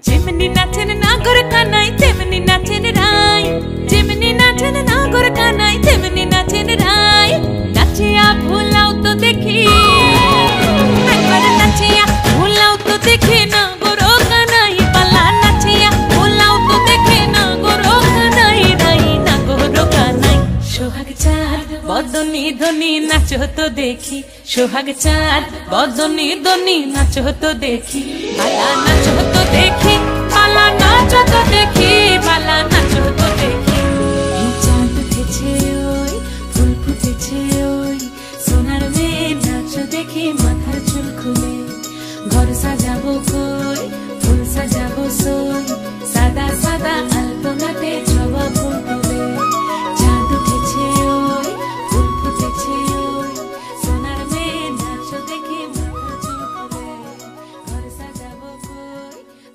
যেমনি নাচেন নাগর কানাই তেমনি নাচেন রাই, যেমনি নাচেন নাগর কানাই তেমনি নাচেন রাই। নাচিয়া ভুলাও তো দেখি, একবার নাচিয়া ভুলাও তো দেখি নাগর কানাই পালা। নাচিয়া ভুলাও তো দেখি নাগর কানাই রাই, নাগর কানাই। সোহাগ চাঁদ বদনি ধনি নাচো তো দেখি, সোহাগ চাঁদ বদনি ধনি নাচো তো দেখি, পালা নাচো তো